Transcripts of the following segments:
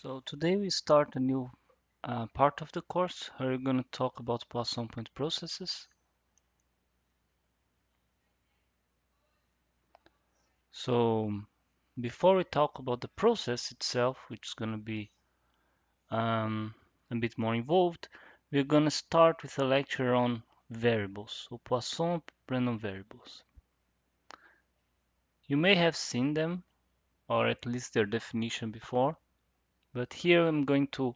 So today we start a new part of the course. We're going to talk about Poisson point processes. So before we talk about the process itself, which is going to be a bit more involved, we're going to start with a lecture on variables, so Poisson random variables. You may have seen them, or at least their definition before, but here I'm going to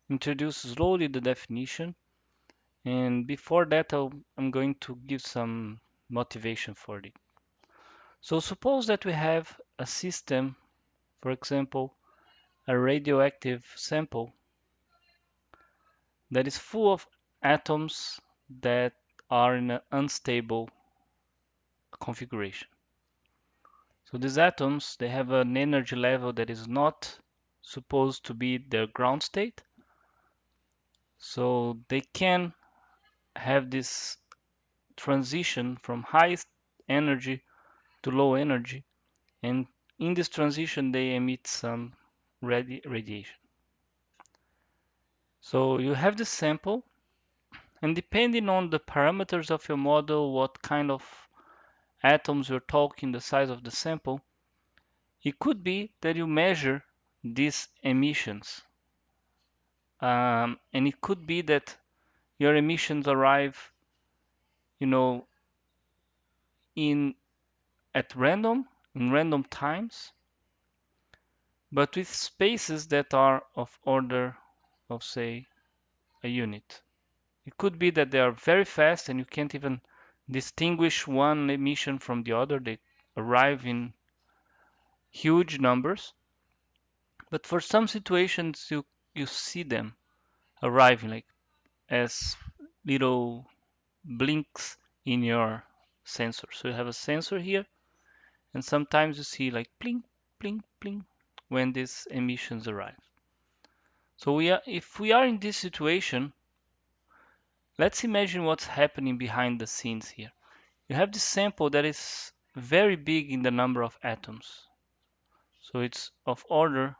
introduce slowly the definition. And before that, I'm going to give some motivation for it. So suppose that we have a system, for example, a radioactive sample that is full of atoms that are in an unstable configuration. So these atoms, they have an energy level that is not supposed to be their ground state. So they can have this transition from high energy to low energy, and in this transition they emit some radiation. So you have the sample, and depending on the parameters of your model, what kind of atoms you're talking, the size of the sample, it could be that you measure these emissions. And it could be that your emissions arrive, you know, in random times, but with spaces that are of order of, say, a unit. It could be that they are very fast and you can't even distinguish one emission from the other. They arrive in huge numbers. But for some situations, you see them arriving like as little blinks in your sensor. So you have a sensor here, and sometimes you see like blink, blink, blink when these emissions arrive. So if we are in this situation, let's imagine what's happening behind the scenes here. You have this sample that is very big in the number of atoms. So it's of order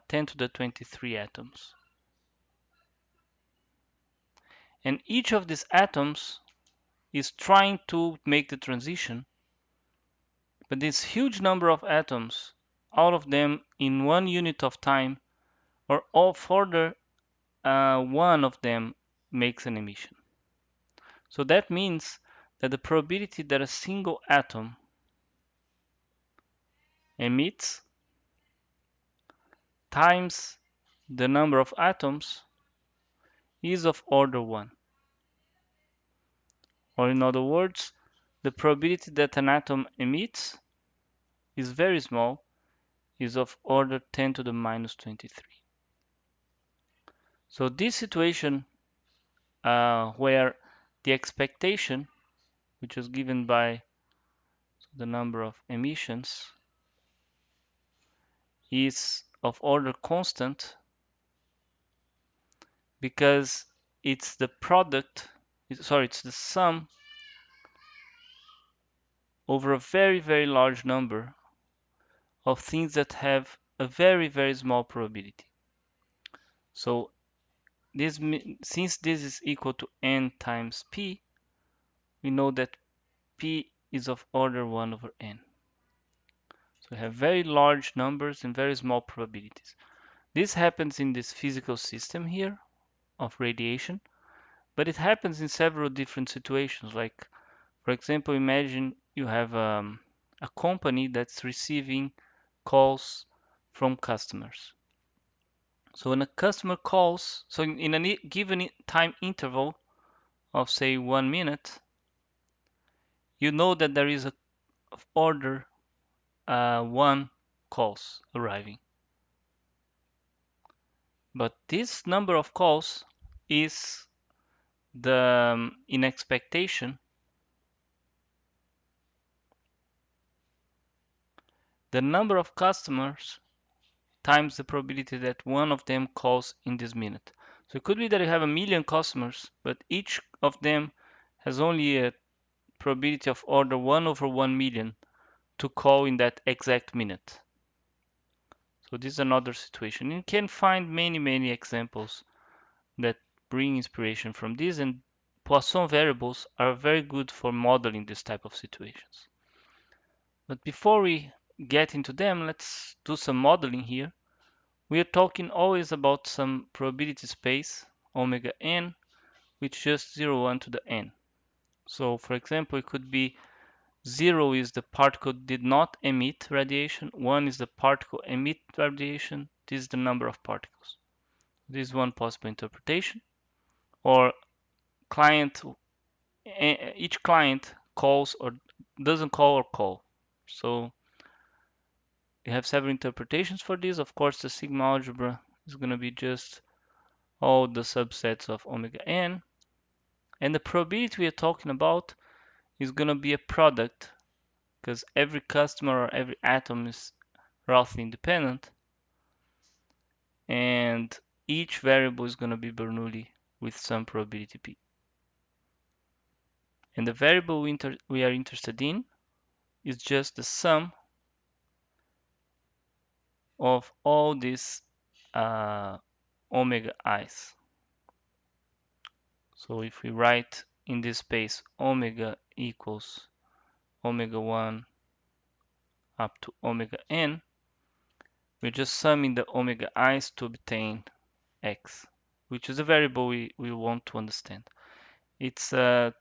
10 to the 23 atoms. And each of these atoms is trying to make the transition, but this huge number of atoms, all of them in one unit of time, or all further one of them makes an emission. So that means that the probability that a single atom emits times the number of atoms is of order 1. Or in other words, the probability that an atom emits is very small, is of order 10 to the minus 23. So this situation where the expectation, which was given by the number of emissions, is of order constant because it's the product, it's the sum over a very, very large number of things that have a very, very small probability. So since this is equal to n times p, we know that p is of order 1 over n. So we have very large numbers and very small probabilities. This happens in this physical system here of radiation, but it happens in several different situations. Like, for example, imagine you have a company that's receiving calls from customers. So when a customer calls, so in a given time interval of say 1 minute, you know that there is a order 1 calls arriving. But this number of calls is the in expectation, the number of customers times the probability that one of them calls in this minute. So it could be that you have 1,000,000 customers, but each of them has only a probability of order 1 over 1 million to call in that exact minute. So this is another situation. You can find many examples that bring inspiration from this, and Poisson variables are very good for modeling this type of situations. But before we get into them, let's do some modeling here. We are talking always about some probability space, omega n, with just 0, 1 to the n. So for example, it could be 0 is the particle did not emit radiation, 1 is the particle emit radiation, this is the number of particles. This is one possible interpretation. Or each client calls or doesn't call or call. So you have several interpretations for this. Of course, the sigma algebra is going to be just all the subsets of omega n. And the probability we are talking about is going to be a product, because every customer or every atom is roughly independent. And each variable is going to be Bernoulli with some probability p. And the variable we are interested in is just the sum of all these omega i's. So if we write in this space omega equals omega 1 up to omega n, we're just summing the omega i's to obtain x, which is a variable we want to understand. It's almost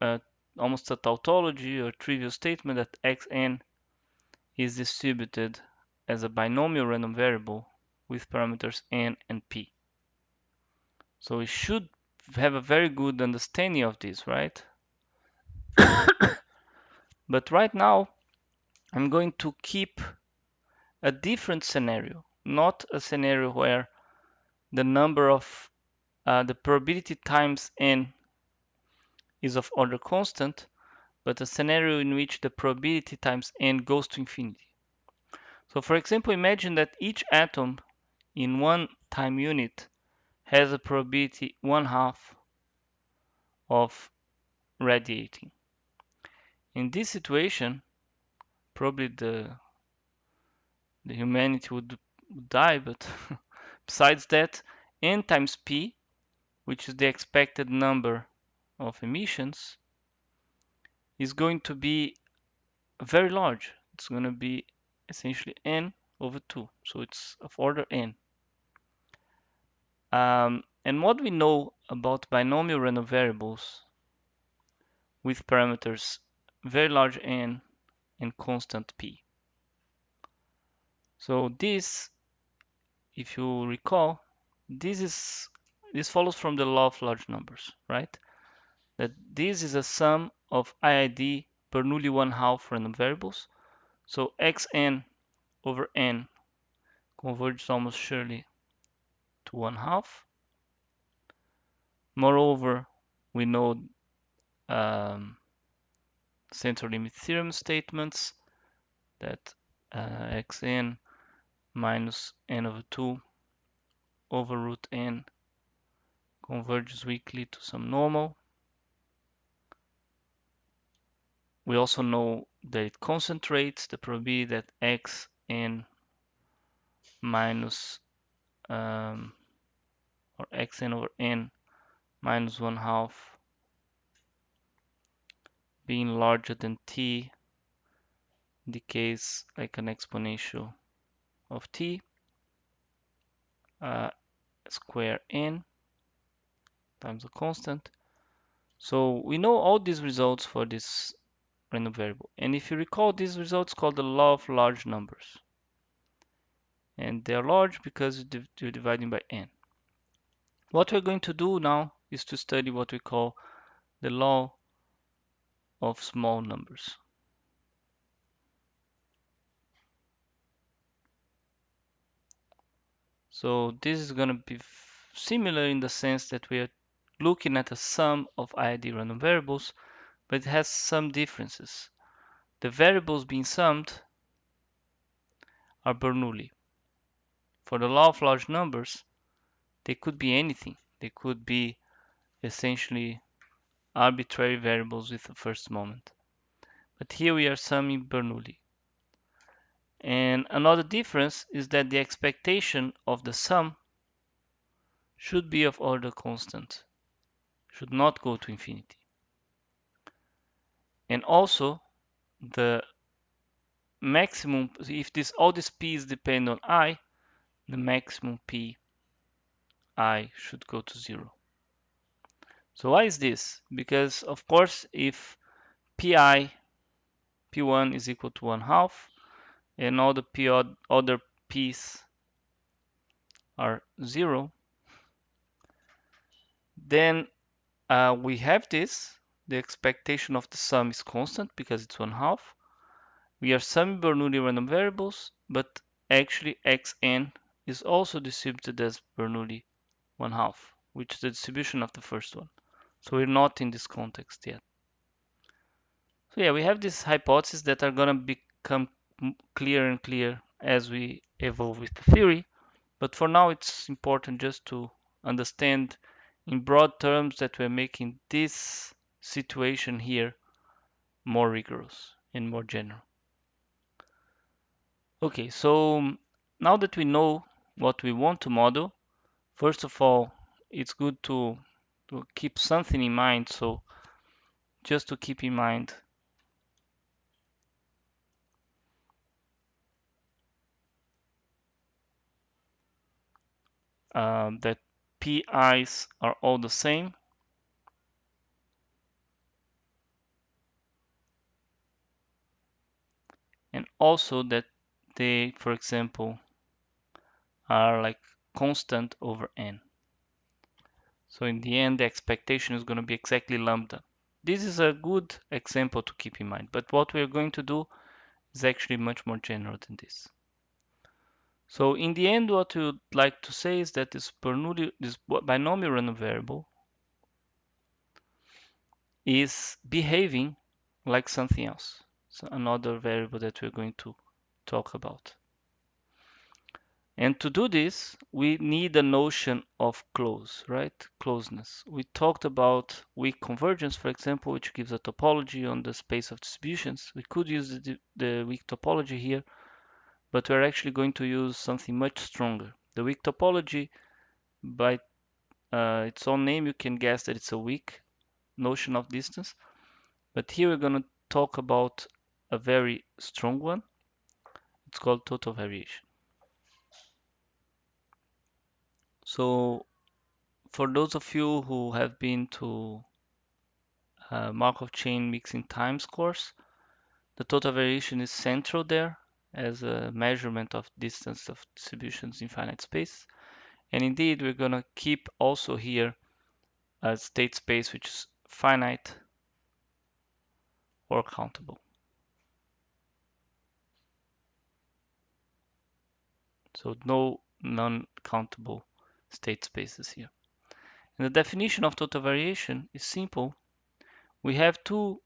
a tautology or trivial statement that xn is distributed as a binomial random variable with parameters n and p. So we should have a very good understanding of this, right? But right now, I'm going to keep a different scenario, not a scenario where the number of the probability times n is of order constant, but a scenario in which the probability times n goes to infinity. So for example, imagine that each atom in one time unit has a probability 1/2 of radiating. In this situation, probably the humanity would die, but besides that, n times p, which is the expected number of emissions, is going to be very large. It's going to be essentially n over 2, so it's of order n. And what we know about binomial random variables with parameters very large n and constant p. So this, if you recall, this follows from the law of large numbers, right? That this is a sum of IID Bernoulli 1/2 random variables. So xn over n converges almost surely to 1/2. Moreover, we know central limit theorem statements that xn minus n over 2 over root n converges weakly to some normal. We also know that it concentrates the probability that xn minus or xn over n minus 1/2 being larger than t decays like an exponential of t square n times a constant. So we know all these results for this random variable. And if you recall, these results called the law of large numbers. And they are large because you're dividing by n. What we're going to do now is to study what we call the law of small numbers. So this is going to be similar in the sense that we are looking at a sum of IID random variables, but it has some differences. The variables being summed are Bernoulli. For the law of large numbers, they could be anything. They could be essentially arbitrary variables with the first moment. But here we are summing Bernoulli. And another difference is that the expectation of the sum should be of order constant, should not go to infinity. And also the maximum, if all these p's depend on I, the maximum p I should go to 0. So why is this? Because of course if pi p1 is equal to 1/2 and all the other p's are 0, then we have this. The expectation of the sum is constant because it's 1/2. We are summing Bernoulli random variables, but actually xn is also distributed as Bernoulli 1/2, which is the distribution of the first one. So we're not in this context yet. So yeah, we have these hypotheses that are going to become clearer and clearer as we evolve with the theory. But for now, it's important just to understand in broad terms that we're making this situation here more rigorous and more general. Okay, so now that we know what we want to model, first of all, it's good to keep something in mind. So just to keep in mind that PI's are all the same. And also that they, for example, are like constant over n. So in the end, the expectation is going to be exactly lambda. This is a good example to keep in mind, but what we're going to do is actually much more general than this. So in the end, what we would like to say is that this binomial random variable is behaving like something else. So another variable that we're going to talk about. And to do this, we need a notion of close, right? Closeness. We talked about weak convergence, for example, which gives a topology on the space of distributions. We could use the weak topology here, but we're actually going to use something much stronger. The weak topology, by its own name, you can guess that it's a weak notion of distance. But here we're going to talk about a very strong one. It's called total variation. So for those of you who have been to Markov chain mixing times course, the total variation is central there as a measurement of distance of distributions in finite space. And indeed, we're going to keep also here a state space which is finite or countable. So no non-countable state spaces here. And the definition of total variation is simple. We have two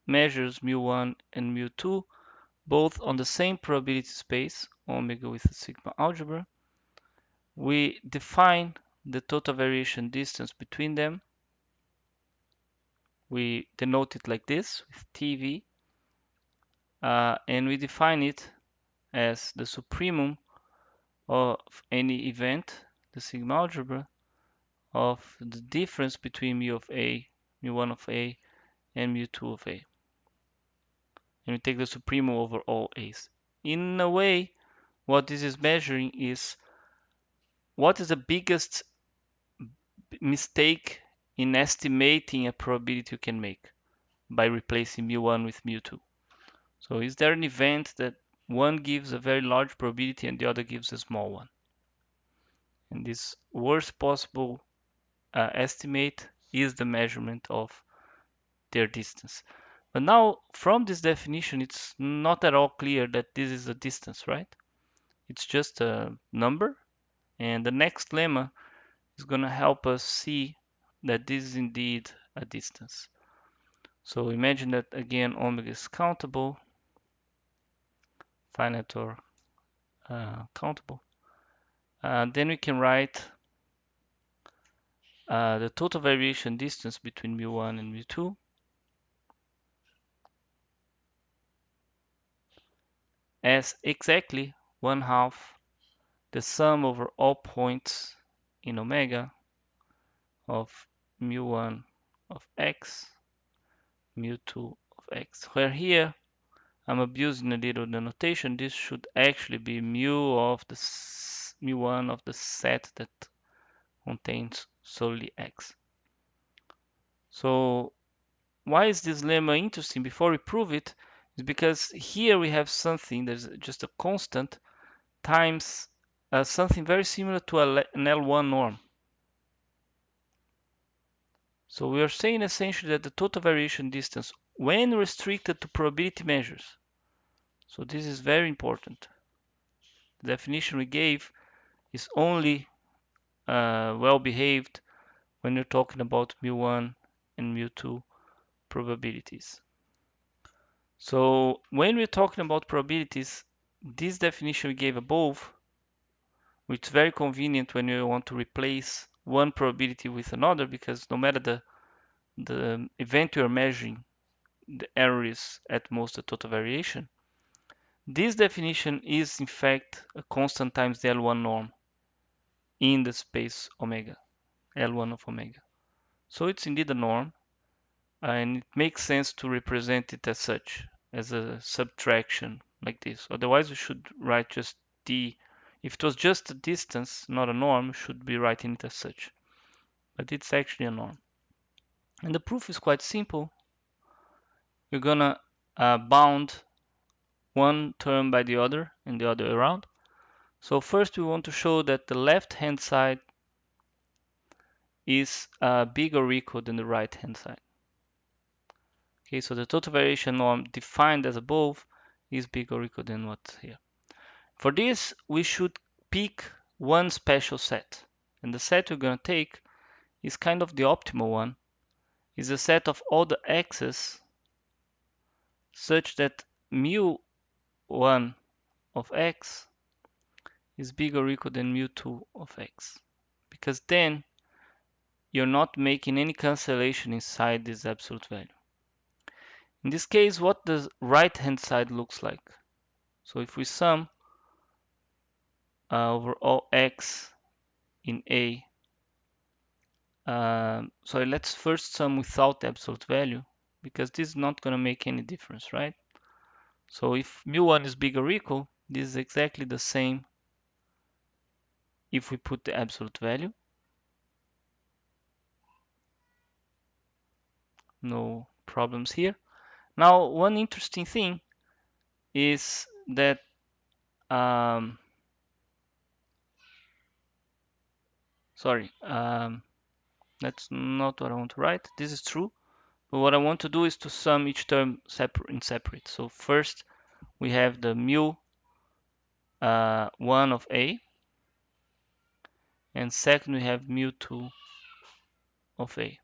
measures, mu1 and mu2, both on the same probability space, omega with a sigma algebra. We define the total variation distance between them. We denote it like this with TV, and we define it as the supremum of any event, the sigma algebra, of the difference between mu of A, mu1 of A, and mu2 of A. And we take the supremum over all A's. In a way, what this is measuring is what is the biggest mistake in estimating a probability you can make by replacing mu1 with mu2. So is there an event that one gives a very large probability and the other gives a small one? And this worst possible estimate is the measurement of their distance. But now from this definition, it's not at all clear that this is a distance, right? It's just a number. And the next lemma is going to help us see that this is indeed a distance. So imagine that again, omega is countable, finite or countable. Then we can write the total variation distance between mu1 and mu2 as exactly 1/2 the sum over all points in omega of mu1 of x, mu2 of x, where here I'm abusing a little the notation. This should actually be mu1 of the set that contains solely x. So why is this lemma interesting? Before we prove it, is because here we have something that's just a constant times something very similar to an L1 norm. So we are saying essentially that the total variation distance, when restricted to probability measures, so this is very important. The definition we gave is only well behaved when you're talking about mu1 and mu2 probabilities. So when we're talking about probabilities, this definition we gave above, which is very convenient when you want to replace one probability with another, because no matter the event you are measuring, the error is at most the total variation. This definition is in fact a constant times the L1 norm in the space omega, L1 of omega. So it's indeed a norm, and it makes sense to represent it as such, as a subtraction like this. Otherwise we should write just d. If it was just a distance, not a norm, we should be writing it as such. But it's actually a norm. And the proof is quite simple. You're gonna bound one term by the other and the other way around. So first we want to show that the left hand side is bigger or equal than the right hand side. Okay, so the total variation norm defined as above is bigger or equal than what's here. For this, we should pick one special set. And the set we're going to take is kind of the optimal one. Is a set of all the x's such that mu1 of x is bigger or equal than mu2 of x. Because then you're not making any cancellation inside this absolute value. In this case, what the right hand side looks like. So if we sum over all x in A, sorry, let's first sum without the absolute value, because this is not going to make any difference, right? So if mu1 is bigger or equal, this is exactly the same if we put the absolute value. No problems here. Now, one interesting thing is that that's not what I want to write. This is true, but what I want to do is to sum each term separate. So first we have the mu1 of A, and second we have mu2 of A.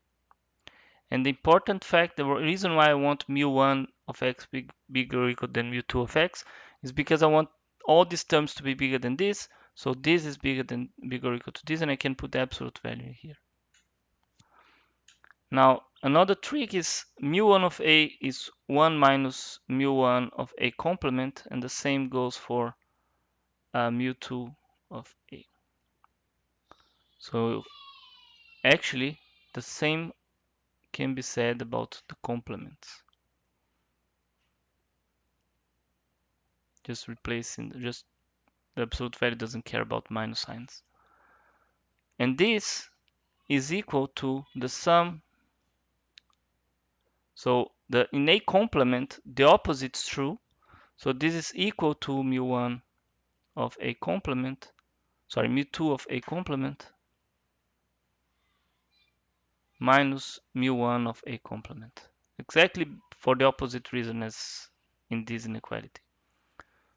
And the important fact, the reason why I want mu1 of x bigger or equal than mu2 of x is because I want all these terms to be bigger than this. So this is bigger or equal to this, and I can put the absolute value here. Now another trick is mu1 of A is 1 minus mu1 of A complement, and the same goes for mu2 of A. So actually the same can be said about the complements. Just replacing, just the absolute value doesn't care about minus signs. And this is equal to the sum. So in A complement, the opposite is true. So this is equal to mu1 of A complement, sorry, mu2 of A complement minus mu1 of A complement. Exactly for the opposite reason as in this inequality.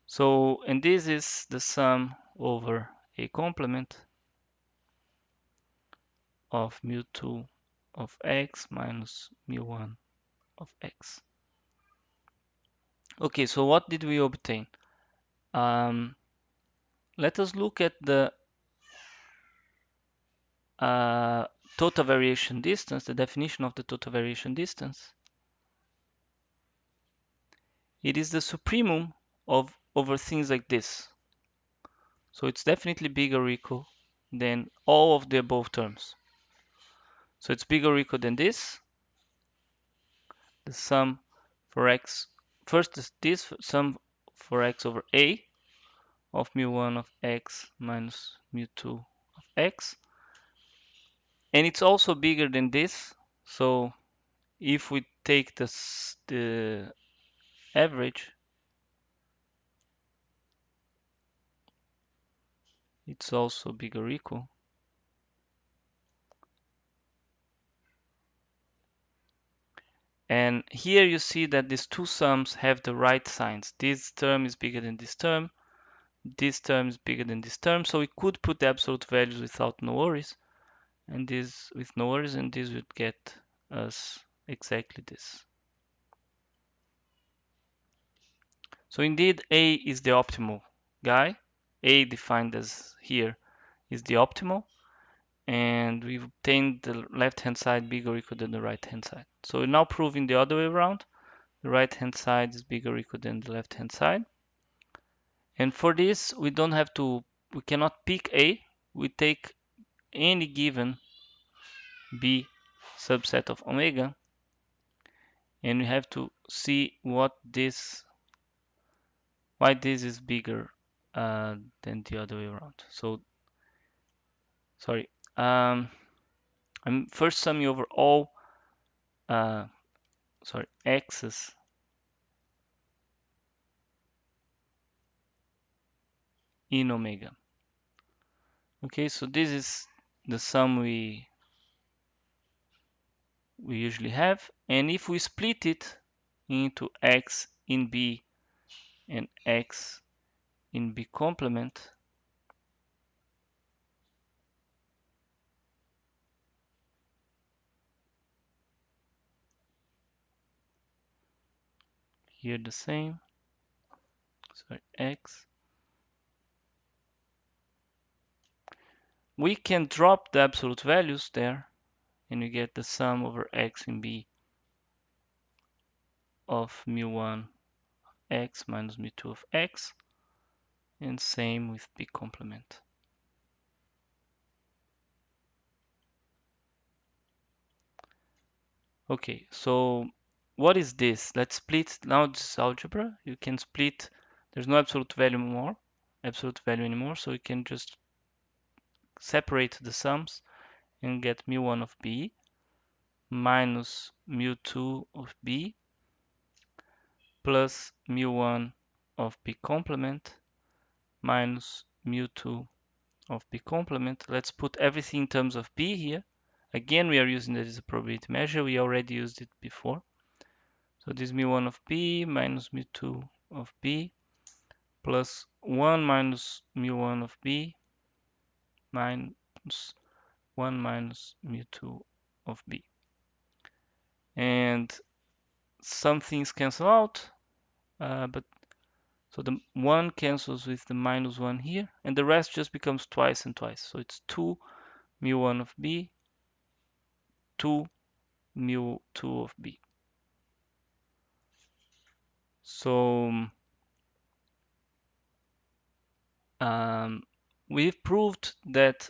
So, and this is the sum over A complement of mu2 of x minus mu1 of x. Okay, so what did we obtain? Let us look at the total variation distance, the definition of the total variation distance. It is the supremum of over things like this. So it's definitely bigger or equal than all of the above terms. So it's bigger or equal than this, the sum for x. First is this sum for x over a of mu1 of x minus mu2 of x. And it's also bigger than this. So if we take the average, it's also bigger or equal. And here you see that these two sums have the right signs. This term is bigger than this term. This term is bigger than this term. So we could put the absolute values without no worries. And this with no worries, and this would get us exactly this. So indeed, A is the optimal guy. A defined as here is the optimal. And we've obtained the left-hand side bigger or equal than the right-hand side. So we're now proving the other way around. The right-hand side is bigger or equal than the left-hand side. And for this, we cannot pick A. We take any given B subset of omega, and we have to see why this is bigger than the other way around. So, sorry, I'm first summing over all, x's in omega. Okay, so this is the sum we usually have, and if we split it into x in B and x in B complement, here the same, sorry, x, we can drop the absolute values there, and we get the sum over x in B of mu1 x minus mu2 of x, and same with B complement. Okay, so what is this? Let's split. Now this is algebra. You can split. There's no absolute value anymore, so you can just separate the sums and get mu1 of B minus mu2 of B plus mu1 of B complement minus mu2 of B complement. Let's put everything in terms of B here. Again, we are using that as a probability measure. We already used it before. So this is mu1 of B minus mu2 of B plus 1 minus mu1 of B minus 1 minus mu2 of B. And some things cancel out, so the 1 cancels with the minus 1 here, and the rest just becomes twice and twice. So it's 2 mu1 of B, 2 mu2 of B. So we've proved that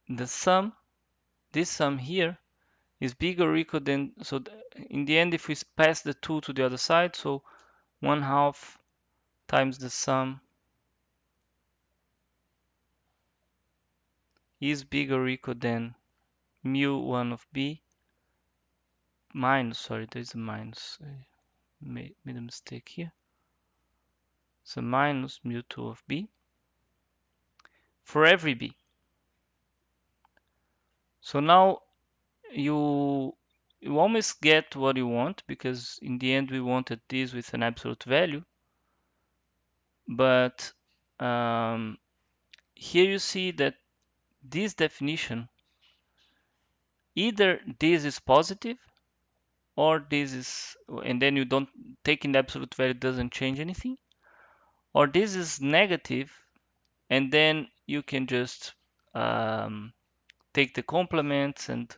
this sum here is bigger or equal than, so in the end, if we pass the 2 to the other side, so 1/2 times the sum is bigger or equal than mu1 of B minus, sorry, there's a minus, I made a mistake here. So minus mu2 of B for every B. So now you almost get what you want, because in the end we wanted this with an absolute value. But here you see that this definition, either this is positive or this is, and then you don't, taking the absolute value doesn't change anything, or this is negative, and then you can just take the complements, and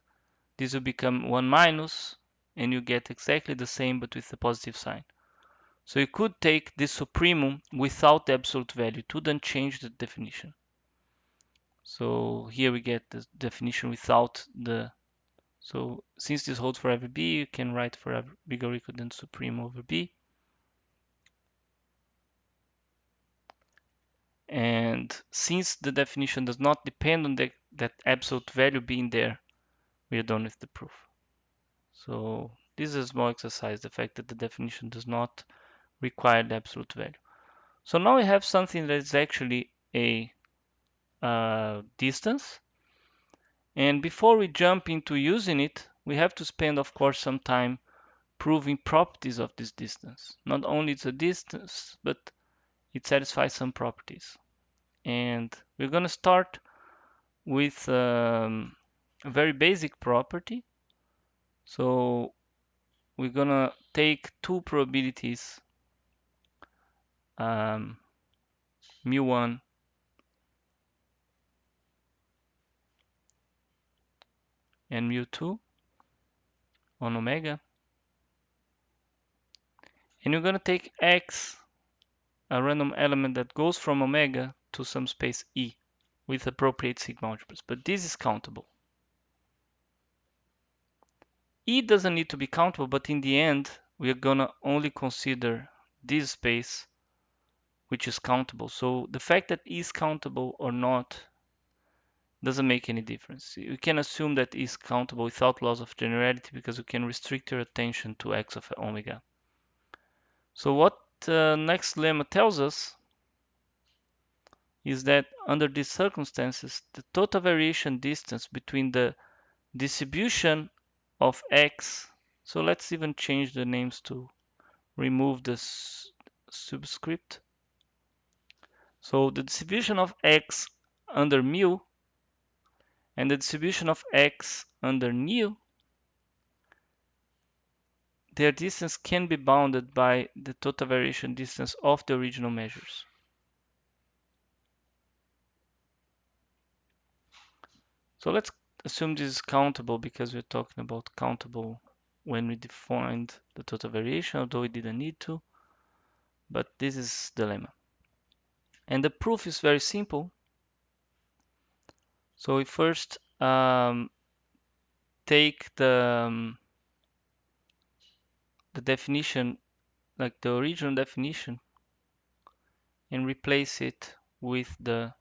this will become 1 minus, and you get exactly the same but with the positive sign. So you could take this supremum without the absolute value. It wouldn't change the definition. So here we get the definition without the. So since this holds for every b, you can write for every bigger or equal than supreme over b. And since the definition does not depend on that absolute value being there, we are done with the proof. So this is a small exercise, the fact that the definition does not require the absolute value. So now we have something that is actually a distance. And before we jump into using it, we have to spend, of course, some time proving properties of this distance. Not only it's a distance, but it satisfies some properties. And we're going to start with a very basic property. So we're going to take two probabilities, mu1 and mu2 on omega. And we're going to take x, a random element that goes from omega to some space E with appropriate sigma algebras. But this is countable. E doesn't need to be countable, but in the end, we are going to only consider this space, which is countable. So the fact that E is countable or not doesn't make any difference. You can assume that E is countable without loss of generality because you can restrict your attention to x of omega. So what the next lemma tells us is that under these circumstances, the total variation distance between the distribution of x, so let's even change the names to remove the subscript. So the distribution of x under mu and the distribution of x under nu, their distance can be bounded by the total variation distance of the original measures. So let's assume this is countable because we're talking about countable when we defined the total variation, although we didn't need to. But this is the lemma. And the proof is very simple. So we first take the definition, like the original definition, and replace it with the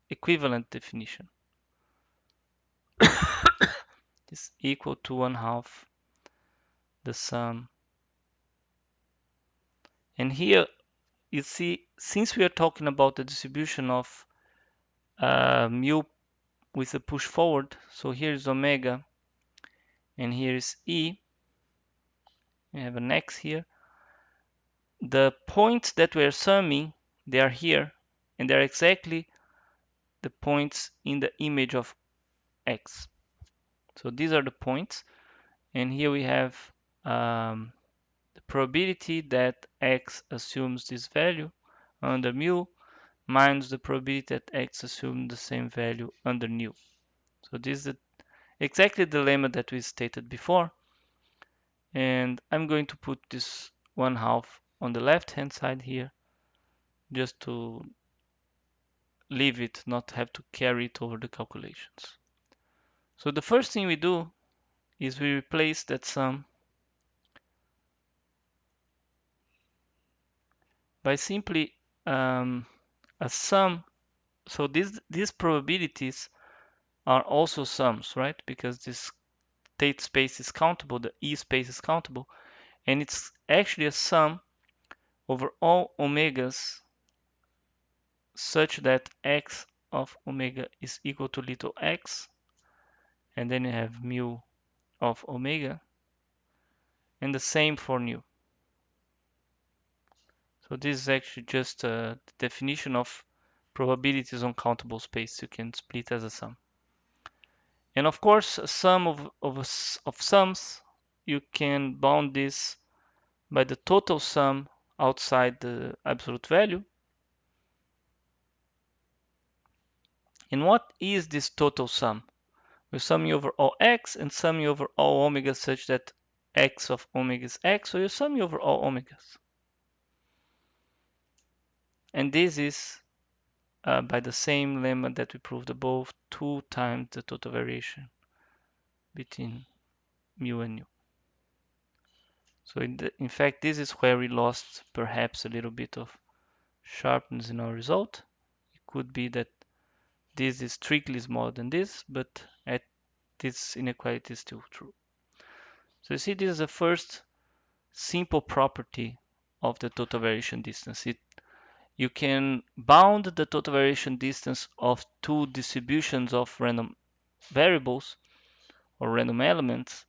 equivalent definition. Is equal to 1/2 the sum. And here you see, since we are talking about the distribution of mu with a push forward, so here is omega and here is E, we have an x here. The points that we are summing, they are here, and they're exactly the points in the image of x. So these are the points, and here we have the probability that x assumes this value under mu minus the probability that x assumes the same value under nu. So this is exactly the lemma that we stated before. And I'm going to put this 1/2 on the left hand side here, just to leave it, not have to carry it over the calculations. So the first thing we do is we replace that sum by simply a sum. So these probabilities are also sums, right? Because this state space is countable, the E space is countable, and it's actually a sum over all omegas such that x of omega is equal to little x, and then you have mu of omega, and the same for nu. So this is actually just the definition of probabilities on countable space. You can split as a sum. And of course, a sum of sums, you can bound this by the total sum outside the absolute value. And what is this total sum? We're summing over all x and summing over all omegas such that x of omega is x, so you're summing over all omegas. And this is by the same lemma that we proved above, 2 times the total variation between mu and nu. So in fact, this is where we lost perhaps a little bit of sharpness in our result. It could be that this is strictly smaller than this, but at this inequality is still true. So you see, this is the first simple property of the total variation distance. You can bound the total variation distance of two distributions of random variables or random elements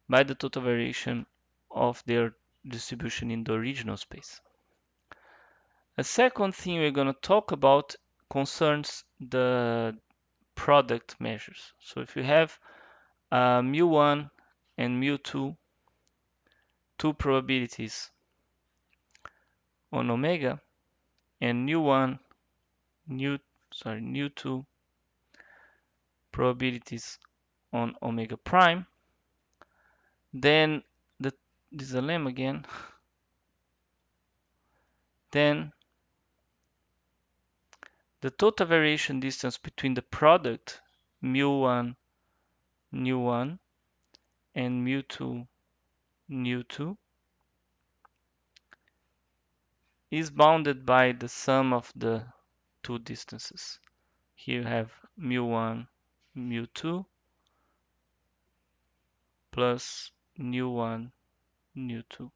by the total variation of their distribution in the original space. A second thing we're going to talk about concerns the product measures. So if you have mu1 and mu2, two probabilities on omega, and nu1, nu2 probabilities on omega prime, then this is a lemma again. Then the total variation distance between the product mu1 nu1 and mu2 nu2 is bounded by the sum of the two distances. Here you have mu1 mu2 plus nu1 nu2.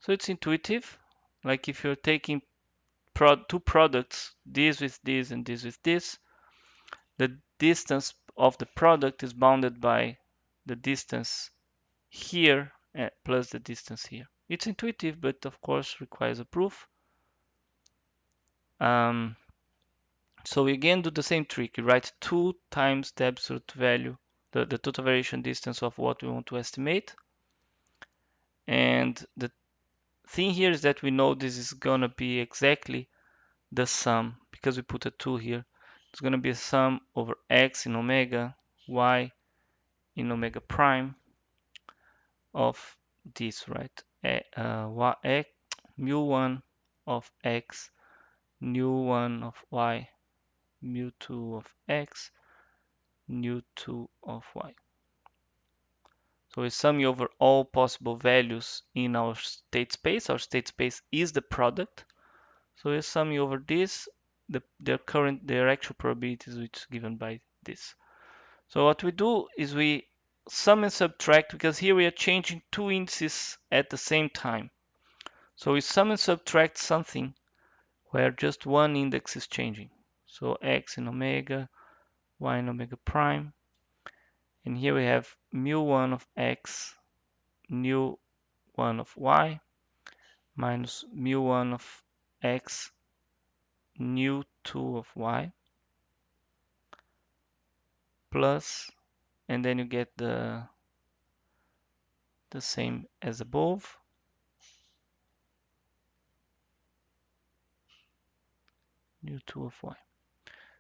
So it's intuitive. Like if you're taking two products, this with this and this with this, the distance of the product is bounded by the distance here plus the distance here. It's intuitive, but of course requires a proof. So we again do the same trick. We write 2 times the absolute value, the total variation distance of what we want to estimate. And the thing here is that we know this is going to be exactly the sum, because we put a 2 here. It's going to be a sum over x in omega, y in omega prime of this, right? Mu1 of x, nu1 of y, mu2 of x, nu2 of y. So we sum over all possible values in our state space. Our state space is the product. So we sum over this, their actual probabilities, which is given by this. So what we do is we sum and subtract, because here we are changing two indices at the same time. So we sum and subtract something where just one index is changing. So x in omega, y in omega prime. And here we have mu1 of x, nu1 of y, minus mu1 of x, nu2 of y, plus, and then you get the same as above. Nu2 of y.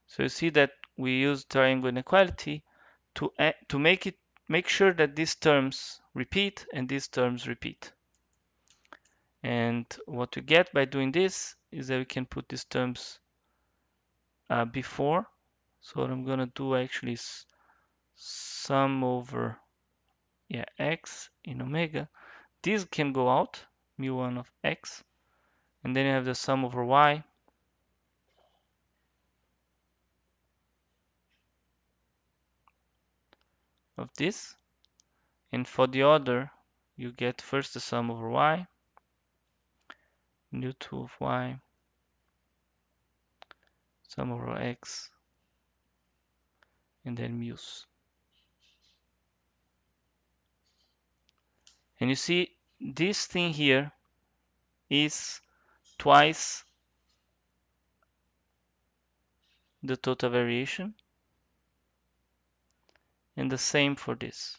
So you see that we use triangle inequality to make sure that these terms repeat and these terms repeat. And what we get by doing this is that we can put these terms before. So what I'm gonna do actually is sum over x in omega. These can go out, mu1 of x, and then you have the sum over y of this. And for the other, you get first the sum over y, nu2 of y, sum over x, and then mu's. And you see this thing here is twice the total variation, and the same for this.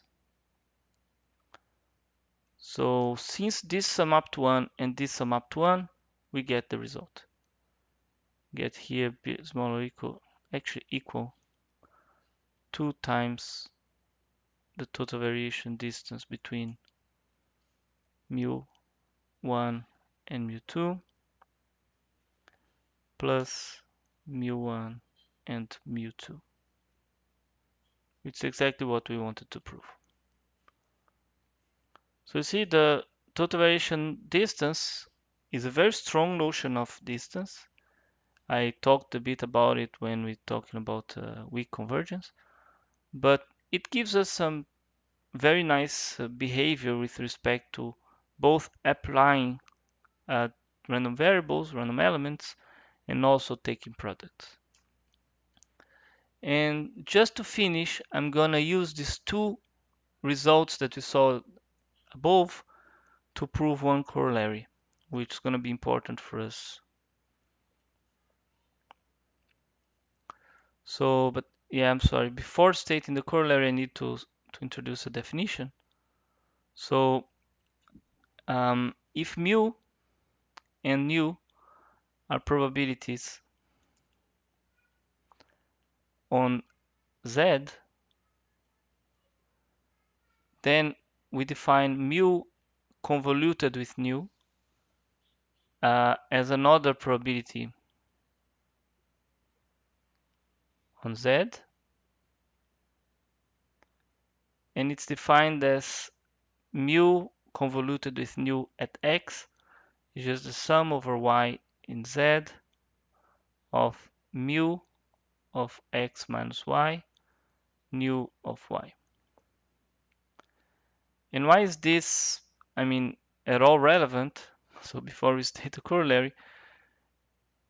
So since this sum up to 1 and this sum up to 1, we get the result. Get here smaller equal, actually equal 2 times the total variation distance between mu1 and mu2 plus mu1 and mu2. It's exactly what we wanted to prove. So you see, the total variation distance is a very strong notion of distance. I talked a bit about it when we're talking about weak convergence, but it gives us some very nice behavior with respect to both applying random variables, random elements, and also taking products. And just to finish, I'm gonna use these two results that we saw above to prove one corollary, which is gonna be important for us. So, but yeah, I'm sorry. Before stating the corollary, I need to introduce a definition. So, if mu and nu are probabilities on Z, then we define mu convoluted with nu as another probability on Z, and it's defined as mu convoluted with nu at X is just the sum over Y in Z of mu of X minus Y, nu of Y. And why is this, at all relevant? So before we state the corollary,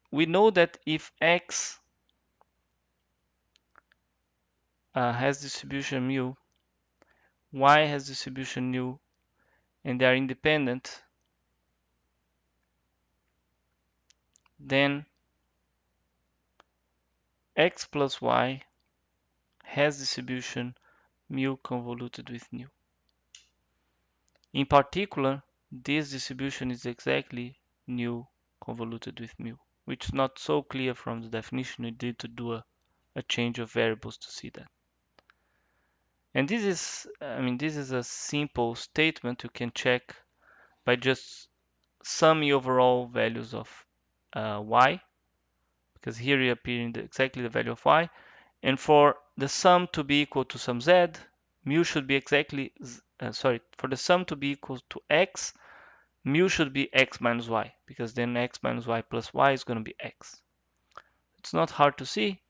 we know that if X has distribution mu, Y has distribution nu, and they are independent, then X plus Y has distribution mu convoluted with nu. In particular, this distribution is exactly nu convoluted with mu, which is not so clear from the definition. We need to do a change of variables to see that. And this is a simple statement you can check by just summing overall values of y, because here you appear in exactly the value of y. And for the sum to be equal to some z, mu should be exactly, for the sum to be equal to x, mu should be x minus y, because then x minus y plus y is going to be x. It's not hard to see.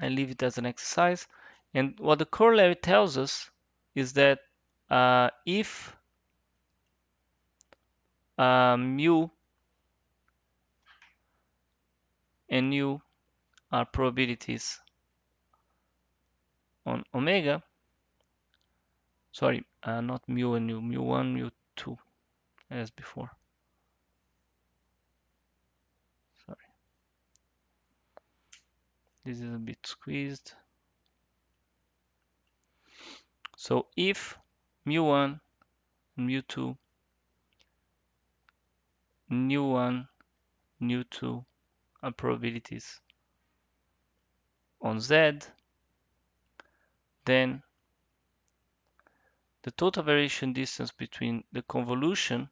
I leave it as an exercise. And what the corollary tells us is that if mu and nu are probabilities on omega, not mu and nu, mu1, mu2, as before. Sorry. This is a bit squeezed. So if mu1, mu2, nu1, nu2 are probabilities on Z, then the total variation distance between the convolution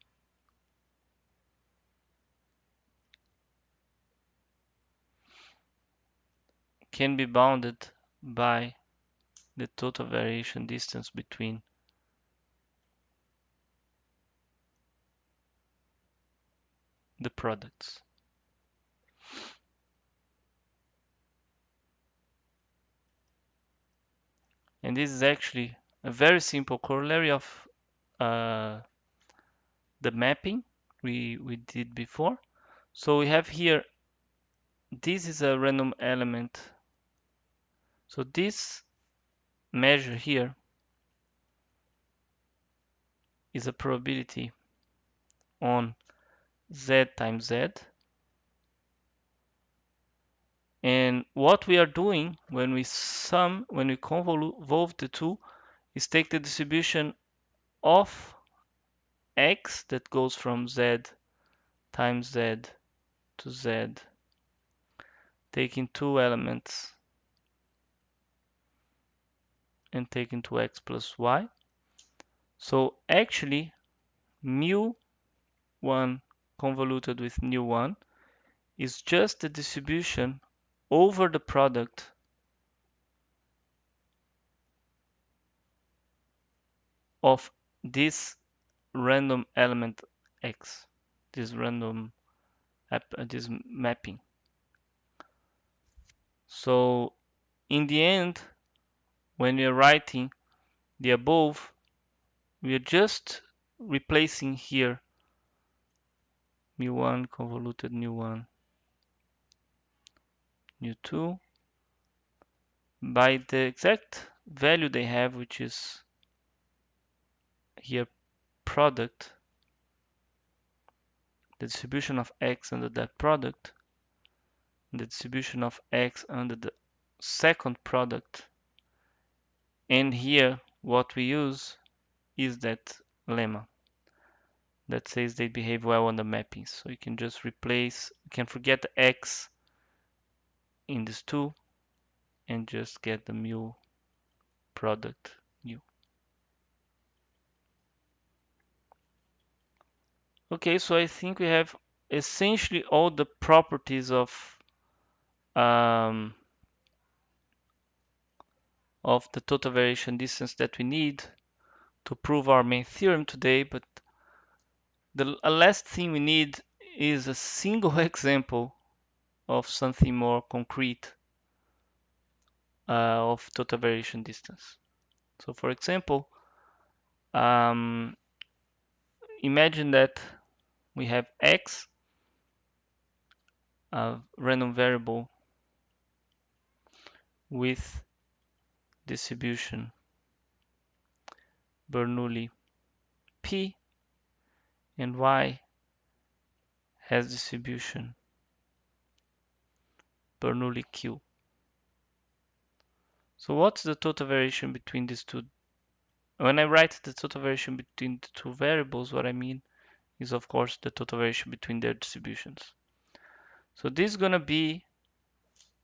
can be bounded by the total variation distance between the products. And this is actually a very simple corollary of the mapping we did before. So we have here, this is a random element. So this measure here is a probability on Z times Z. And what we are doing when we convolve the two is take the distribution of X that goes from Z times Z to Z, taking two elements and taking 2x plus y. So actually mu1 convoluted with nu1 is just the distribution over the product of this random element x, this this mapping. So in the end, when we are writing the above, we are just replacing here mu1 convoluted mu1 mu2 by the exact value they have, which is here product, the distribution of x under that product, and the distribution of x under the second product. And here what we use is that lemma that says they behave well on the mappings. So you can just replace, you can forget the x in this 2 and just get the mu product u. Okay, so I think we have essentially all the properties of the total variation distance that we need to prove our main theorem today, but the last thing we need is a single example of something more concrete of total variation distance. So for example, imagine that we have x, a random variable with distribution Bernoulli p, and y has distribution Bernoulli q. So what's the total variation between these two? When I write the total variation between the two variables, what I mean is of course the total variation between their distributions. So this is going to be,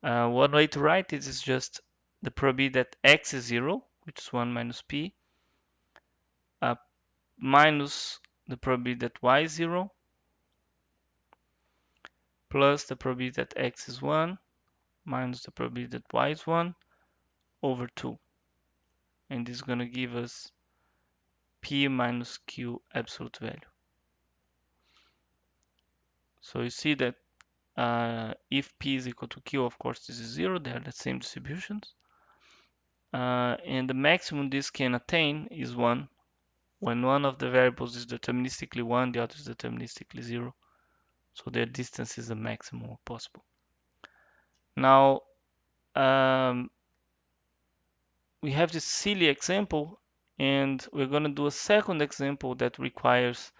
one way to write it is just the probability that x is 0, which is 1 minus p, minus the probability that y is 0, plus the probability that x is 1, minus the probability that y is 1, over 2. And this is going to give us p minus q absolute value. So you see that if p is equal to q, of course this is 0, they are the same distributions. And the maximum this can attain is 1, when one of the variables is deterministically 1, the other is deterministically 0. So their distance is the maximum possible. Now, we have this silly example, and we're going to do a second example that requires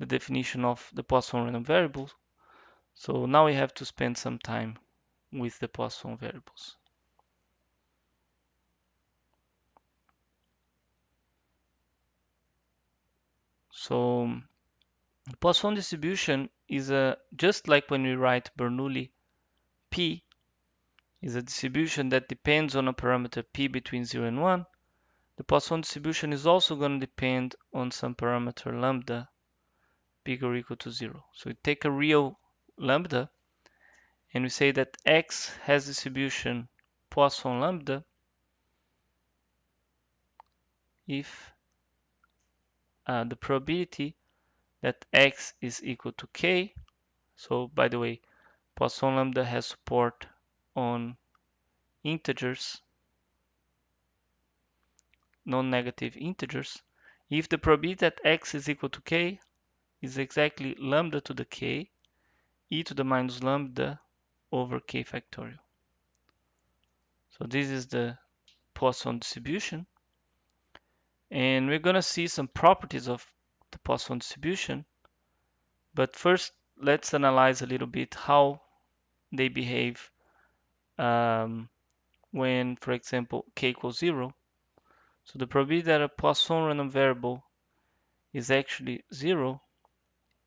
the definition of the Poisson random variables. So now we have to spend some time with the Poisson variables. So the Poisson distribution is just like when we write Bernoulli p, is a distribution that depends on a parameter p between 0 and 1. The Poisson distribution is also going to depend on some parameter lambda bigger or equal to 0. So we take a real lambda and we say that x has distribution Poisson lambda if the probability that x is equal to k. So by the way, Poisson lambda has support on integers, non-negative integers. If the probability that x is equal to k is exactly lambda to the k, e to the minus lambda over k factorial. So this is the Poisson distribution. And we're going to see some properties of the Poisson distribution. But first, let's analyze a little bit how they behave when, for example, k equals 0. So the probability that a Poisson random variable is actually 0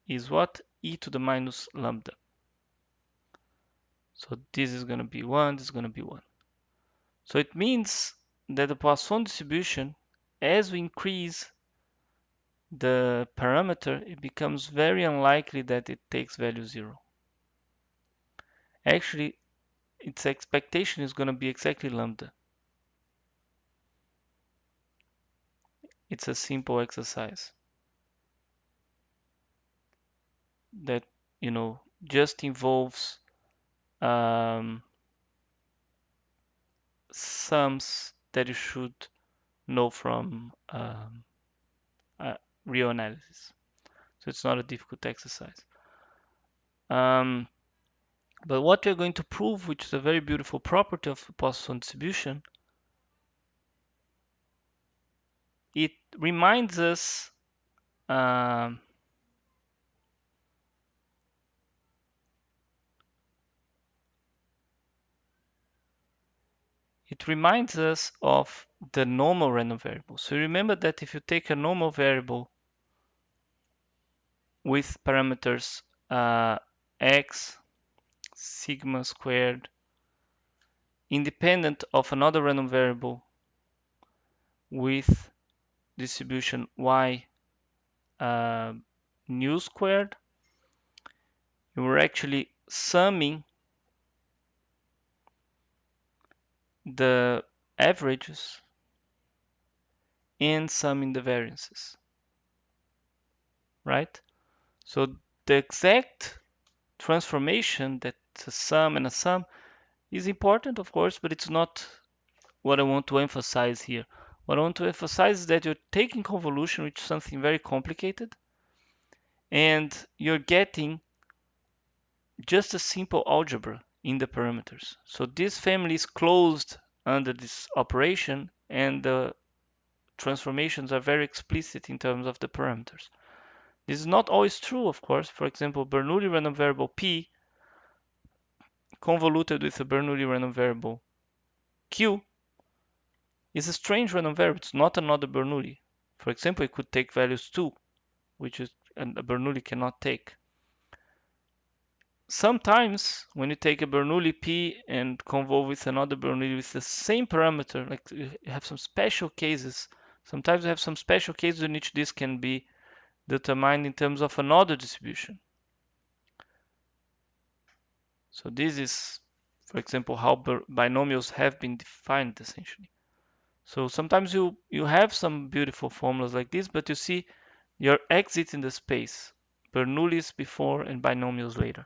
is what? E to the minus lambda. So this is going to be 1, this is going to be 1. So it means that the Poisson distribution, as we increase the parameter, it becomes very unlikely that it takes value 0. actually its expectation is going to be exactly lambda. It's a simple exercise that, just involves sums that you should know from real analysis. So it's not a difficult exercise. But what we're going to prove, which is a very beautiful property of the Poisson distribution, it reminds us of the normal random variable. So remember that if you take a normal variable with parameters x, sigma squared, independent of another random variable with distribution y nu squared, you are actually summing the averages and summing the variances, right? So the exact transformation that a sum and a sum is important, of course, but it's not what I want to emphasize here. What I want to emphasize is that you're taking convolution, which is something very complicated, and you're getting just a simple algebra in the parameters. So this family is closed under this operation, and the transformations are very explicit in terms of the parameters. This is not always true, of course. For example, Bernoulli random variable P convoluted with a Bernoulli random variable Q is a strange random variable. It's not another Bernoulli. For example, it could take values 2, which is a Bernoulli cannot take. Sometimes when you take a Bernoulli P and convolve with another Bernoulli with the same parameter, like you have some special cases. Sometimes you have some special cases in which this can be determined in terms of another distribution. So this is, for example, how binomials have been defined essentially. So sometimes you have some beautiful formulas like this, but you see your exit in the space, Bernoullis before and binomials later.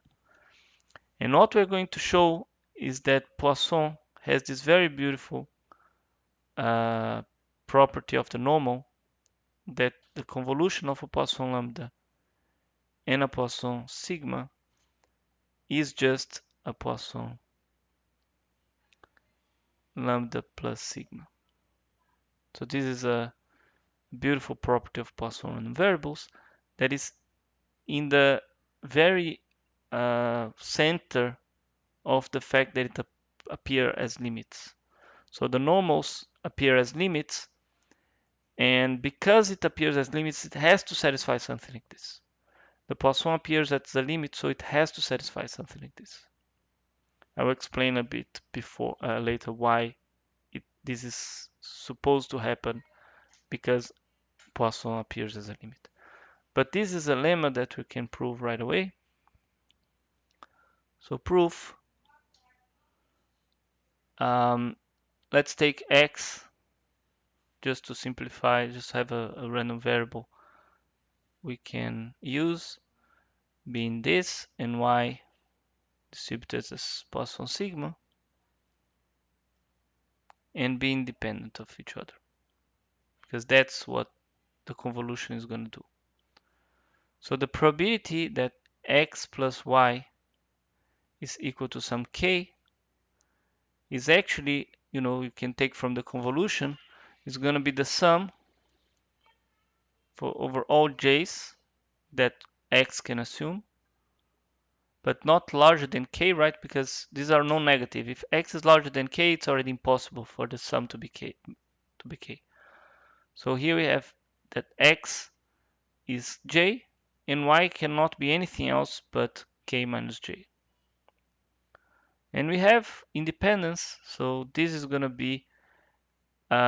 And what we're going to show is that Poisson has this very beautiful property of the normal, that the convolution of a Poisson lambda and a Poisson sigma is just a Poisson lambda plus sigma. So this is a beautiful property of Poisson random variables that is in the very center of the fact that it appear as limits. So the normals appear as limits, and because it appears as limits, it has to satisfy something like this. The Poisson appears at the limit, so it has to satisfy something like this. I will explain a bit before later why this is supposed to happen, because Poisson appears as a limit. But this is a lemma that we can prove right away. So proof, let's take x just to simplify, just have a random variable we can use being this, and y distributed as Poisson sigma, and be independent of each other, because that's what the convolution is going to do. So the probability that x plus y is equal to some k is actually, you can take from the convolution, is going to be the sum for over all j's that x can assume, but not larger than k, right? Because these are non-negative. If x is larger than k, it's already impossible for the sum to be k. So here we have that x is j, and y cannot be anything else but k minus j. And we have independence, so this is going to be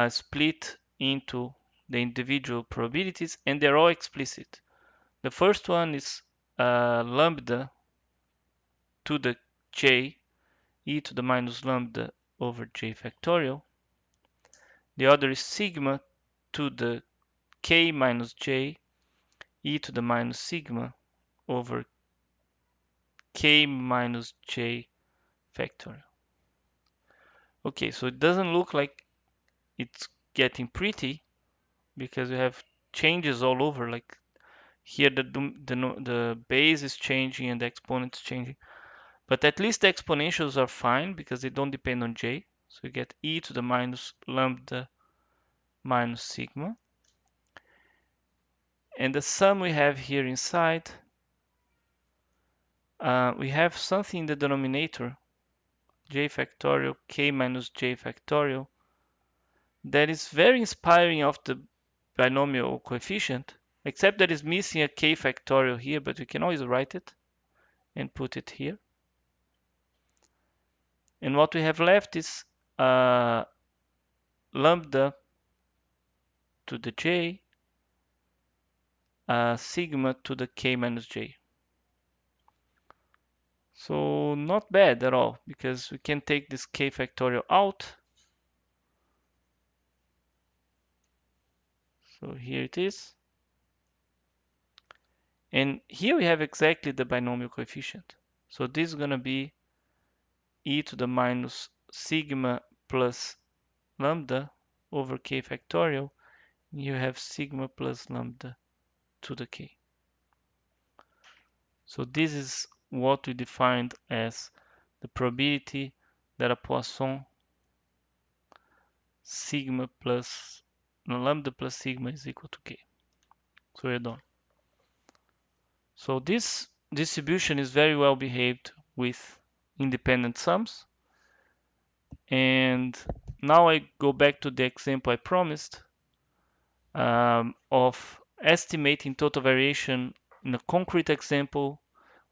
split into the individual probabilities, and they're all explicit. The first one is lambda to the j, e to the minus lambda over j factorial. The other is sigma to the k minus j e to the minus sigma over k minus j factorial. Okay, so it doesn't look like it's getting pretty because we have changes all over. Like here the base is changing and the exponent is changing. But at least the exponentials are fine because they don't depend on j. So we get e to the minus lambda minus sigma. And the sum we have here inside, we have something in the denominator, j factorial k minus j factorial, that is very inspiring of the binomial coefficient, except that it's missing a k factorial here, but we can always write it and put it here. And what we have left is lambda to the j, sigma to the k minus j. So not bad at all, because we can take this k factorial out. So here it is. And here we have exactly the binomial coefficient. So this is going to be e to the minus sigma plus lambda over k factorial. You have sigma plus lambda to the k. So this is what we defined as the probability that a Poisson sigma plus lambda plus sigma is equal to k. So we're done. So this distribution is very well behaved with independent sums. And now I go back to the example I promised of estimating total variation in a concrete example,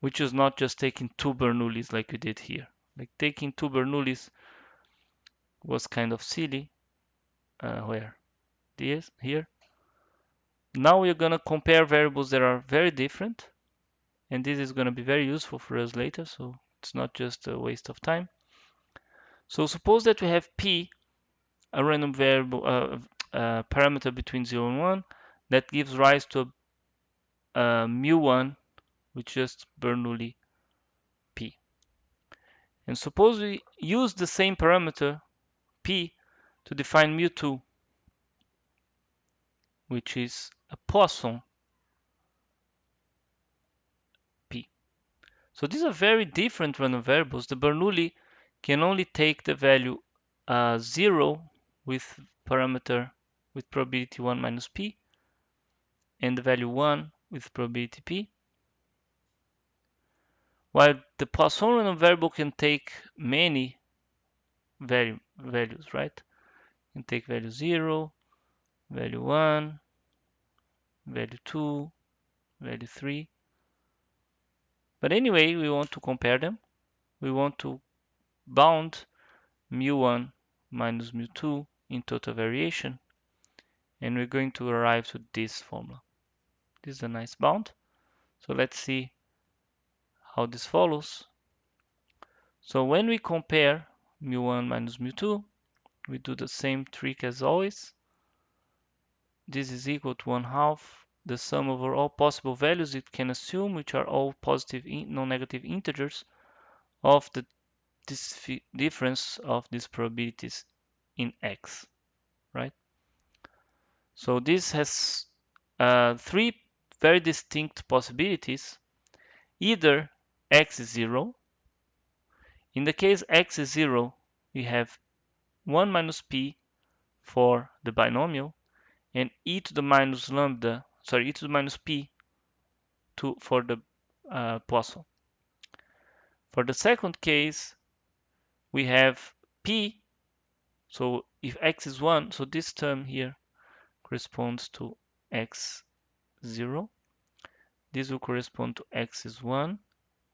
which is not just taking two Bernoullis like we did here. Like taking two Bernoullis was kind of silly. Where? This, here. Now we're going to compare variables that are very different. And this is going to be very useful for us later, so it's not just a waste of time. So suppose that we have p, a random variable, parameter between 0 and 1, that gives rise to a mu1 with just Bernoulli p. And suppose we use the same parameter p to define mu2, which is a Poisson p. So these are very different random variables. The Bernoulli can only take the value 0 with parameter with probability 1 minus p, and the value 1 with probability p. While the Poisson random variable can take many values, right? You can take value 0, value 1, value 2, value 3. But anyway, we want to compare them. We want to bound mu1 minus mu2 in total variation. And we're going to arrive to this formula. This is a nice bound. So let's see how this follows. So when we compare mu1 minus mu2, we do the same trick as always. This is equal to 1/2 the sum over all possible values it can assume, which are all positive non-negative integers, of the difference of these probabilities in x, right? So this has three very distinct possibilities. Either x is 0. In the case x is 0, we have 1 minus p for the binomial, and e to the minus p for the Poisson. For the second case, we have p. So if x is 1, so this term here corresponds to x0. This will correspond to x is 1,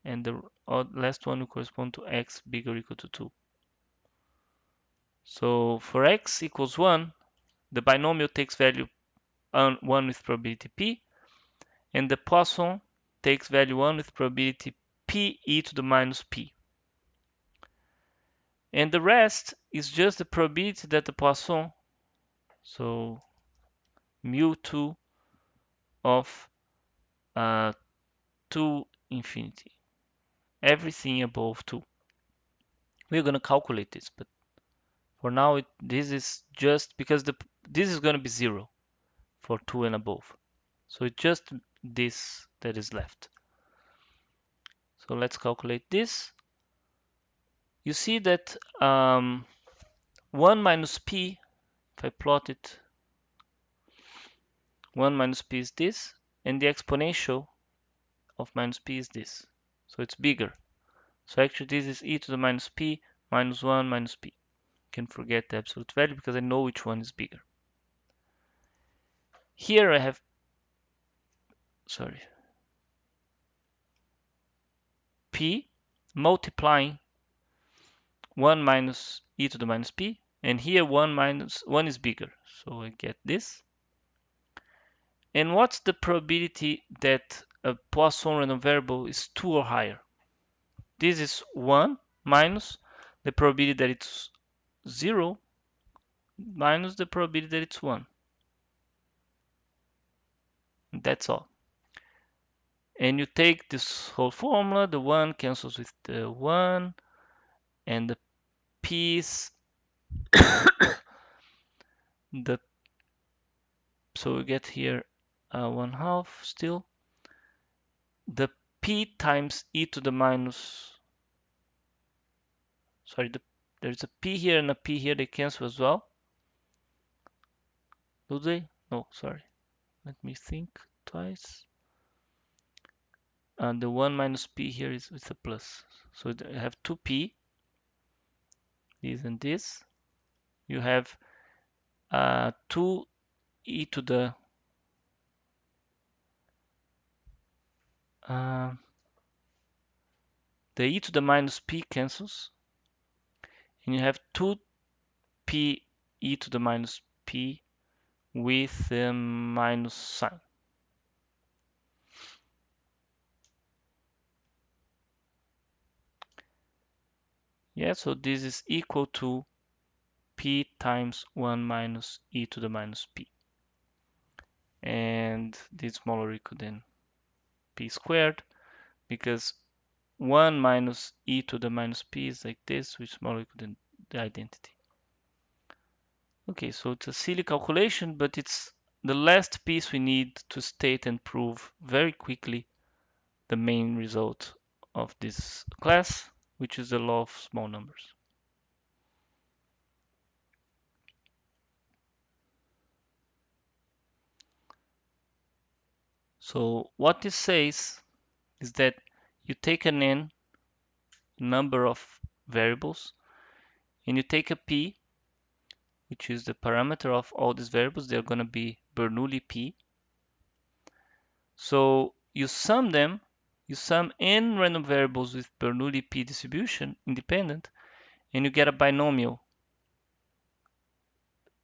and the last one will correspond to x bigger or equal to 2. So for x equals 1, the binomial takes value 1 with probability p, and the Poisson takes value 1 with probability p e to the minus p. And the rest is just the probability that the Poisson, so mu2 of 2 infinity, everything above 2. We're going to calculate this, but for now this is just because this is going to be 0 for 2 and above. So it's just this that is left. So let's calculate this. You see that 1 minus p, if I plot it, 1 minus p is this, and the exponential of minus p is this. So it's bigger. So actually this is e to the minus p minus 1 minus p. You can forget the absolute value because I know which one is bigger. Here I have, p multiplying 1 minus e to the minus p, and here 1 is bigger. So I get this. And what's the probability that a Poisson random variable is 2 or higher? This is 1 minus the probability that it's 0 minus the probability that it's 1. That's all. And you take this whole formula, the 1 cancels with the 1, and the p's, so we get here 1/2 still. The p times e to the minus, there's a p here and a p here, they cancel as well. Do they? No, sorry. Let me think twice. And the 1 minus p here is with a plus. So I have 2p, this and this. You have 2 e to the e to the minus p cancels, and you have 2p e to the minus p with the minus sign. Yeah, so this is equal to p times 1 minus e to the minus p. And this smaller equal than p squared, because 1 minus e to the minus p is like this, which is smaller equal than the identity. Okay, so it's a silly calculation, but it's the last piece we need to state and prove very quickly the main result of this class, which is the law of small numbers. So what this says is that you take an n number of variables, and you take a p, which is the parameter of all these variables. They're going to be Bernoulli p. So you sum them, you sum n random variables with Bernoulli p distribution, independent, and you get a binomial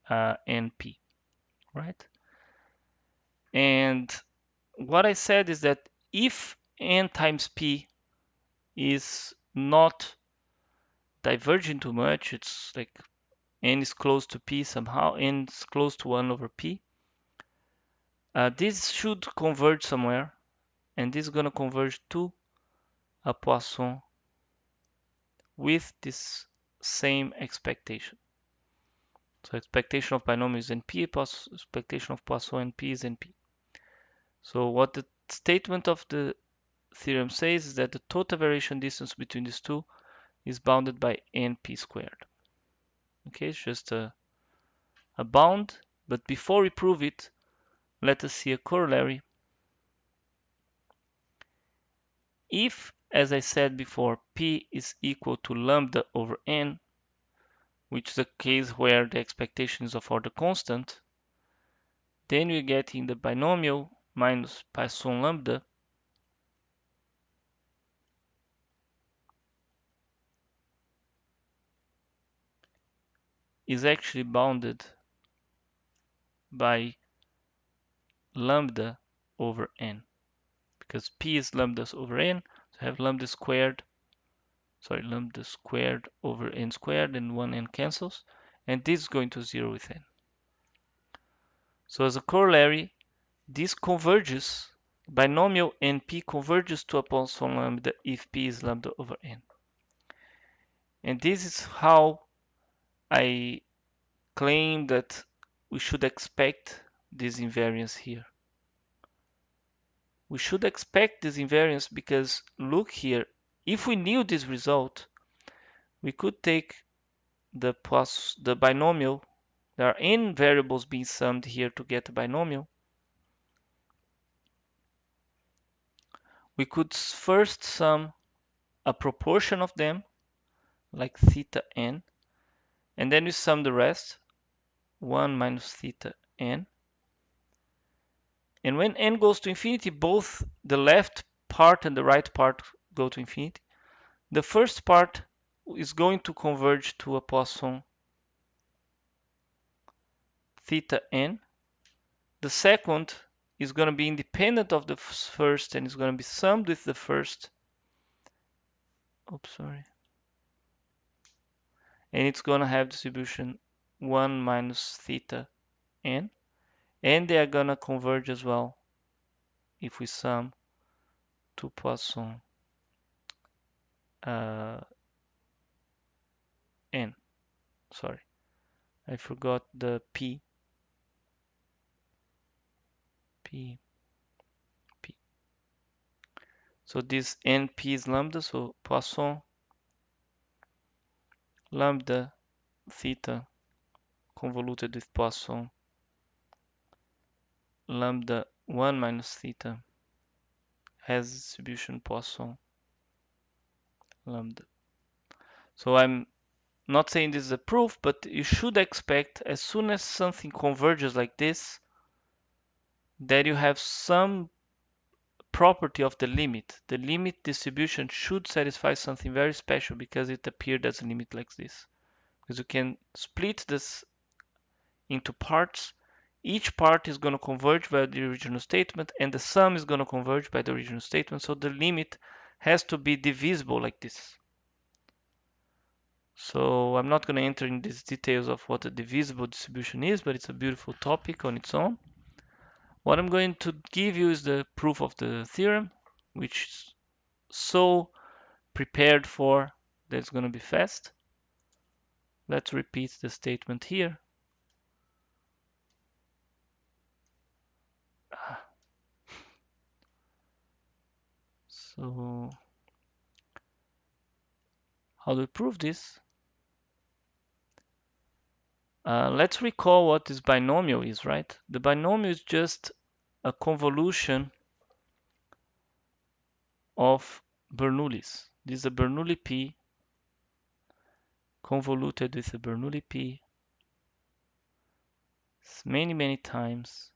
np, right? And what I said is that if n times p is not diverging too much, it's like n is close to p somehow, n is close to 1 over p, this should converge somewhere, and this is going to converge to a Poisson with this same expectation. So expectation of binomial is NP, expectation of Poisson NP is NP. So what the statement of the theorem says is that the total variation distance between these two is bounded by NP squared. Okay, it's just a bound, but before we prove it, let us see a corollary. If, as I said before, P is equal to lambda over N, which is a case where the expectation is of order constant, then we're getting the binomial minus Poisson lambda is actually bounded by lambda over n, because p is lambda over n, so I have lambda squared lambda squared over n squared, and 1n cancels, and this is going to 0 with n. So as a corollary, this converges, binomial np converges to a Poisson lambda if p is lambda over n. And this is how I claim that we should expect this invariance here. We should expect this invariance because look here, if we knew this result, we could take the binomial. There are n variables being summed here to get a binomial. We could first sum a proportion of them, like theta n, and then we sum the rest, 1 minus theta n. And when n goes to infinity, both the left part and the right part go to infinity. The first part is going to converge to a Poisson theta n. The second is going to be independent of the first and is going to be summed with the first. Oops, sorry. And it's going to have distribution 1 minus theta n. And they are going to converge as well if we sum to Poisson n. Sorry, I forgot the p. So this np is lambda, so Poisson lambda theta convoluted with Poisson lambda 1 minus theta has distribution Poisson lambda. So I'm not saying this is a proof, but you should expect as soon as something converges like this, that you have some property of the limit. The limit distribution should satisfy something very special because it appeared as a limit like this. Because you can split this into parts. Each part is going to converge by the original statement, and the sum is going to converge by the original statement. So the limit has to be divisible like this. So I'm not going to enter in these details of what a divisible distribution is, but it's a beautiful topic on its own. What I'm going to give you is the proof of the theorem, which is so prepared for that it's going to be fast. Let's repeat the statement here. So how do we prove this? Let's recall what this binomial is, right? The binomial is just a convolution of Bernoullis. This is a Bernoulli P convoluted with a Bernoulli P many, many times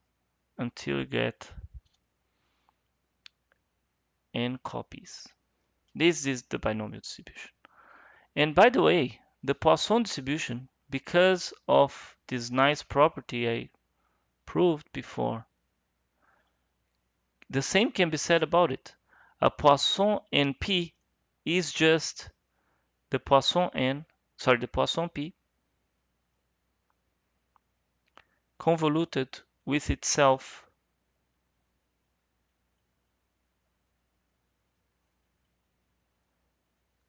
until you get n copies. This is the binomial distribution. And by the way, the Poisson distribution, because of this nice property I proved before, the same can be said about it. A Poisson NP is just the Poisson P convoluted with itself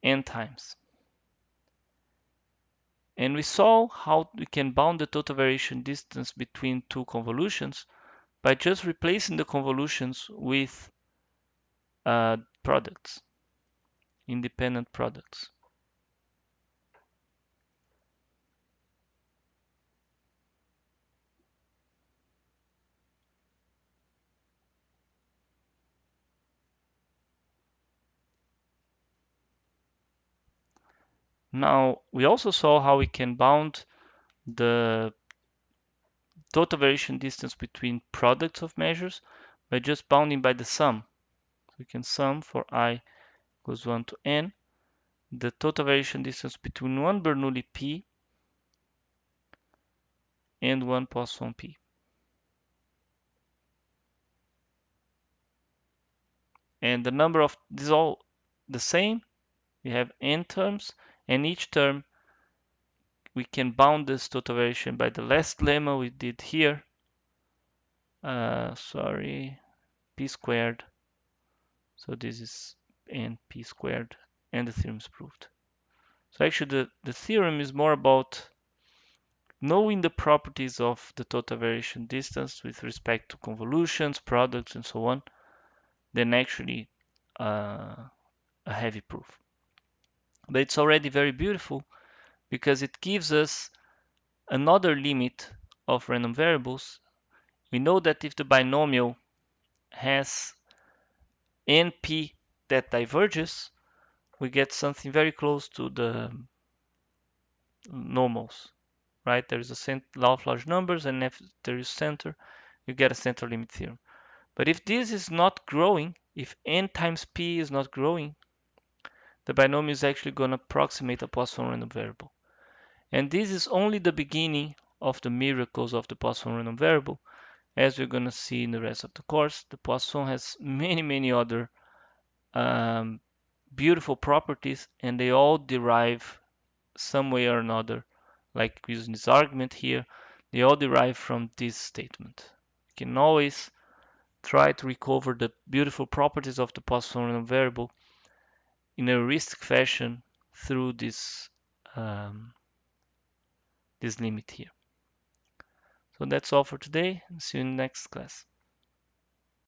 n times. And we saw how we can bound the total variation distance between two convolutions by just replacing the convolutions with products, independent products. Now, we also saw how we can bound the total variation distance between products of measures by just bounding by the sum. So we can sum for I equals 1 to n the total variation distance between one Bernoulli P and one Poisson P. And the number of, this is all the same, We have n terms, and each term we can bound this total variation by the last lemma we did here. Sorry, p squared. So this is np squared, and the theorem is proved. So actually the theorem is more about knowing the properties of the total variation distance with respect to convolutions, products, and so on, than actually a heavy proof. But it's already very beautiful because it gives us another limit of random variables. We know that if the binomial has np that diverges, we get something very close to the normals, right? There is a law of large numbers, and if there is center, you get a center limit theorem. But if this is not growing, if n times p is not growing, the binomial is actually going to approximate a Poisson random variable. And this is only the beginning of the miracles of the Poisson random variable. As we're going to see in the rest of the course, the Poisson has many, many other beautiful properties, and they all derive some way or another, like using this argument here, they all derive from this statement. You can always try to recover the beautiful properties of the Poisson random variable in a heuristic fashion through this limit here. So that's all for today. See you in the next class.